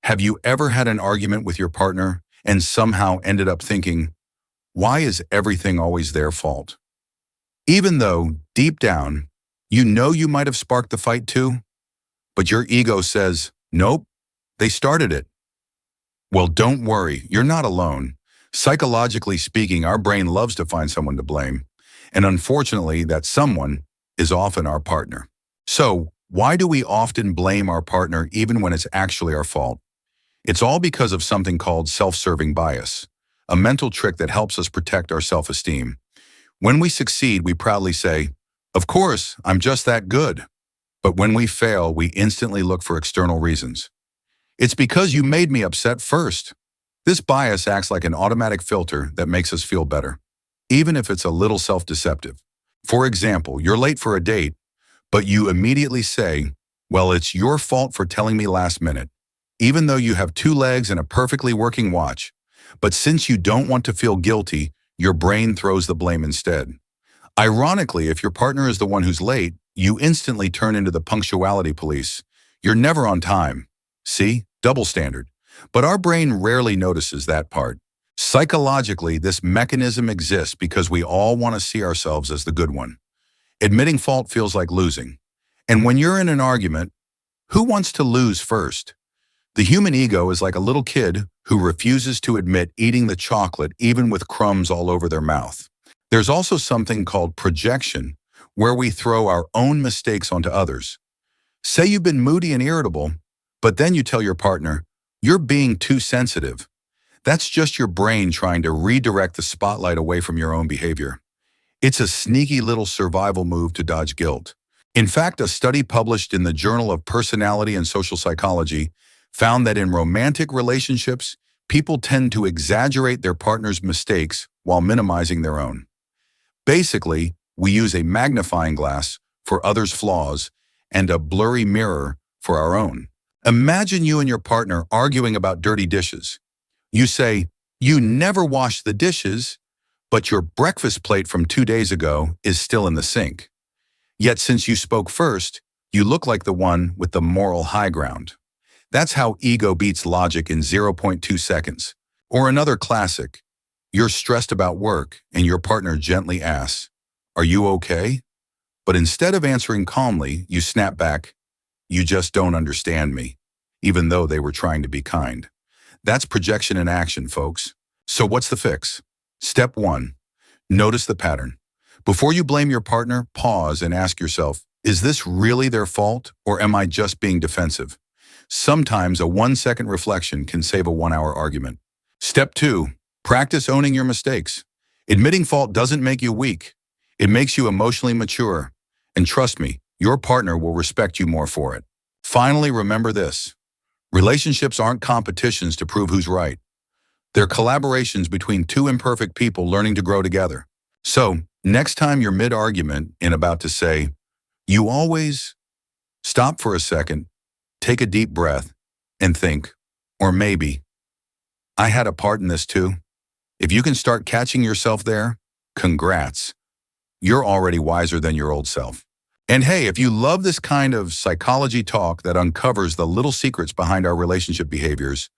Have you ever had an argument with your partner and somehow ended up thinking, why is everything always their fault? Even though, deep down, you know you might have sparked the fight too, but your ego says, nope, they started it. Well, don't worry, you're not alone. Psychologically speaking, our brain loves to find someone to blame, and unfortunately, that someone is often our partner. So, why do we often blame our partner even when it's actually our fault? It's all because of something called self-serving bias, a mental trick that helps us protect our self-esteem. When we succeed, we proudly say, of course, I'm just that good. But when we fail, we instantly look for external reasons. It's because you made me upset first. This bias acts like an automatic filter that makes us feel better, even if it's a little self-deceptive. For example, you're late for a date, but you immediately say, well, it's your fault for telling me last minute, even though you have 2 legs and a perfectly working watch. But since you don't want to feel guilty, your brain throws the blame instead. Ironically, if your partner is the one who's late, you instantly turn into the punctuality police. You're never on time. See? Double standard. But our brain rarely notices that part. Psychologically, this mechanism exists because we all want to see ourselves as the good one. Admitting fault feels like losing. And when you're in an argument, who wants to lose first? The human ego is like a little kid who refuses to admit eating the chocolate even with crumbs all over their mouth. There's also something called projection, where we throw our own mistakes onto others. Say you've been moody and irritable, but then you tell your partner, you're being too sensitive. That's just your brain trying to redirect the spotlight away from your own behavior. It's a sneaky little survival move to dodge guilt. In fact, a study published in the Journal of Personality and Social Psychology found that in romantic relationships, people tend to exaggerate their partner's mistakes while minimizing their own. Basically, we use a magnifying glass for others' flaws and a blurry mirror for our own. Imagine you and your partner arguing about dirty dishes. You say, you never wash the dishes, but your breakfast plate from 2 days ago is still in the sink. Yet since you spoke first, you look like the one with the moral high ground. That's how ego beats logic in 0.2 seconds. Or another classic, you're stressed about work and your partner gently asks, are you okay? But instead of answering calmly, you snap back, you just don't understand me, even though they were trying to be kind. That's projection in action, folks. So what's the fix? Step 1, notice the pattern. Before you blame your partner, pause and ask yourself, is this really their fault or am I just being defensive? Sometimes a 1-second reflection can save a 1-hour argument. Step 2, practice owning your mistakes. Admitting fault doesn't make you weak. It makes you emotionally mature. And trust me, your partner will respect you more for it. Finally, remember this. Relationships aren't competitions to prove who's right. They're collaborations between 2 imperfect people learning to grow together. So, next time you're mid-argument and about to say, you always, stop for a second, take a deep breath, and think, or maybe, I had a part in this too. If you can start catching yourself there, congrats. You're already wiser than your old self. And hey, if you love this kind of psychology talk that uncovers the little secrets behind our relationship behaviors,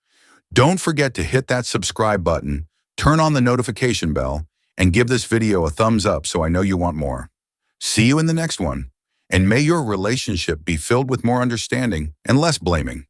don't forget to hit that subscribe button, turn on the notification bell, and give this video a thumbs up so I know you want more. See you in the next one, and may your relationship be filled with more understanding and less blaming.